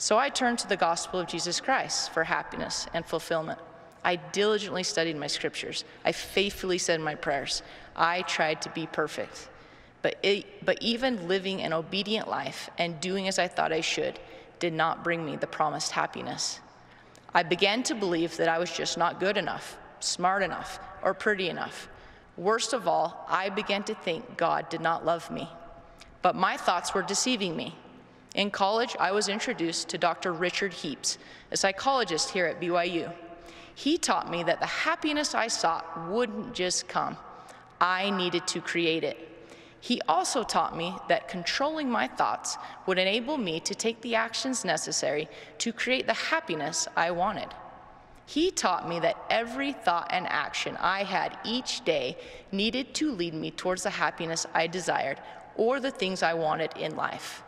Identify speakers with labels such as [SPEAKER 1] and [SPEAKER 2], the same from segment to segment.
[SPEAKER 1] So I turned to the gospel of Jesus Christ for happiness and fulfillment. I diligently studied my scriptures. I faithfully said my prayers. I tried to be perfect. But even living an obedient life and doing as I thought I should did not bring me the promised happiness. I began to believe that I was just not good enough, smart enough, or pretty enough. Worst of all, I began to think God did not love me. But my thoughts were deceiving me. In college, I was introduced to Dr. Richard Heaps, a psychologist here at BYU. He taught me that the happiness I sought wouldn't just come. I needed to create it. He also taught me that controlling my thoughts would enable me to take the actions necessary to create the happiness I wanted. He taught me that every thought and action I had each day needed to lead me towards the happiness I desired or the things I wanted in life.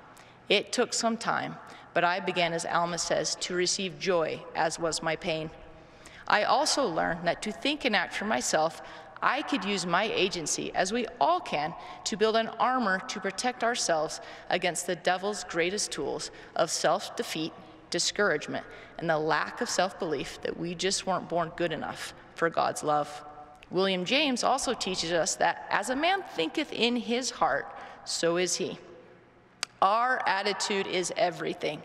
[SPEAKER 1] It took some time, but I began, as Alma says, to receive joy, as was my pain. I also learned that to think and act for myself, I could use my agency, as we all can, to build an armor to protect ourselves against the devil's greatest tools of self-defeat, discouragement, and the lack of self-belief that we just weren't born good enough for God's love. William James also teaches us that as a man thinketh in his heart, so is he. Our attitude is everything.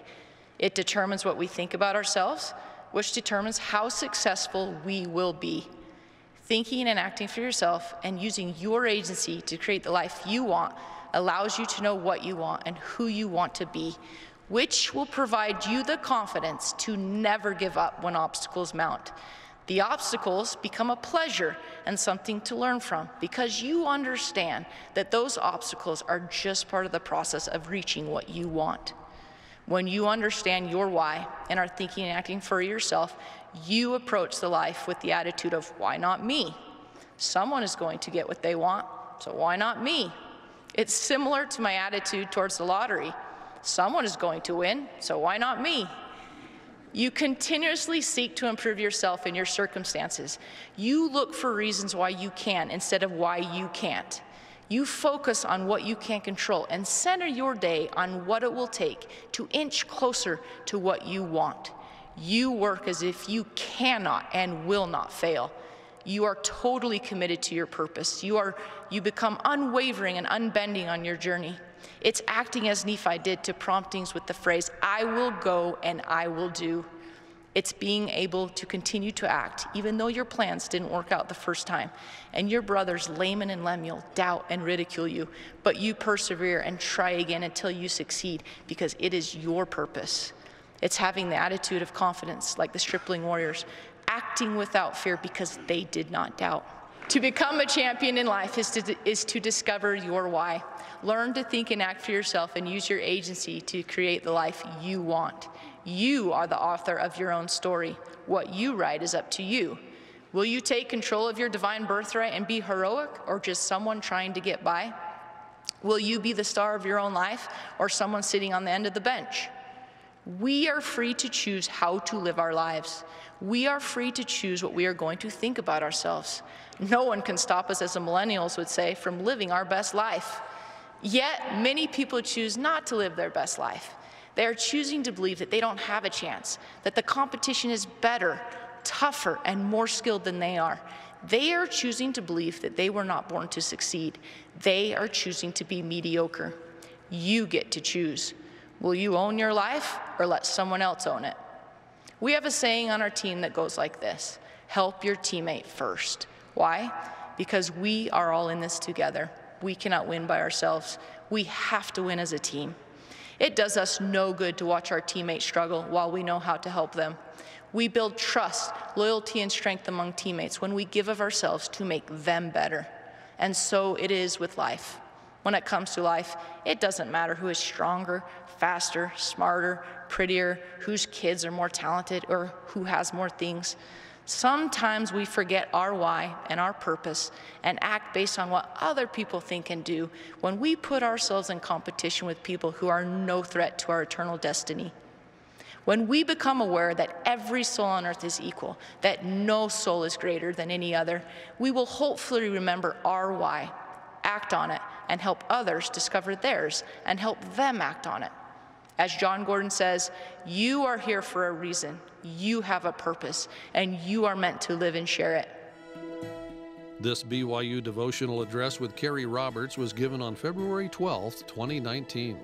[SPEAKER 1] It determines what we think about ourselves, which determines how successful we will be. Thinking and acting for yourself and using your agency to create the life you want allows you to know what you want and who you want to be, which will provide you the confidence to never give up when obstacles mount. The obstacles become a pleasure and something to learn from because you understand that those obstacles are just part of the process of reaching what you want. When you understand your why and are thinking and acting for yourself, you approach the life with the attitude of, why not me? Someone is going to get what they want, so why not me? It's similar to my attitude towards the lottery. Someone is going to win, so why not me? You continuously seek to improve yourself and your circumstances. You look for reasons why you can instead of why you can't. You focus on what you can control and center your day on what it will take to inch closer to what you want. You work as if you cannot and will not fail. You are totally committed to your purpose. You become unwavering and unbending on your journey. It's acting as Nephi did to promptings with the phrase, I will go and I will do. It's being able to continue to act, even though your plans didn't work out the first time, and your brothers Laman and Lemuel doubt and ridicule you, but you persevere and try again until you succeed, because it is your purpose. It's having the attitude of confidence, like the stripling warriors, acting without fear because they did not doubt. To become a champion in life is to discover your why. Learn to think and act for yourself and use your agency to create the life you want. You are the author of your own story. What you write is up to you. Will you take control of your divine birthright and be heroic, or just someone trying to get by? Will you be the star of your own life, or someone sitting on the end of the bench? We are free to choose how to live our lives. We are free to choose what we are going to think about ourselves. No one can stop us, as the millennials would say, from living our best life. Yet, many people choose not to live their best life. They are choosing to believe that they don't have a chance, that the competition is better, tougher, and more skilled than they are. They are choosing to believe that they were not born to succeed. They are choosing to be mediocre. You get to choose. Will you own your life or let someone else own it? We have a saying on our team that goes like this: help your teammate first. Why? Because we are all in this together. We cannot win by ourselves. We have to win as a team. It does us no good to watch our teammates struggle while we know how to help them. We build trust, loyalty, and strength among teammates when we give of ourselves to make them better. And so it is with life. When it comes to life, it doesn't matter who is stronger, faster, smarter, prettier, whose kids are more talented, or who has more things. Sometimes we forget our why and our purpose and act based on what other people think and do when we put ourselves in competition with people who are no threat to our eternal destiny. When we become aware that every soul on earth is equal, that no soul is greater than any other, we will hopefully remember our why, act on it, and help others discover theirs and help them act on it. As John Gordon says, you are here for a reason. You have a purpose, and you are meant to live and share it.
[SPEAKER 2] This BYU devotional address with Carrie Roberts was given on February 12, 2019.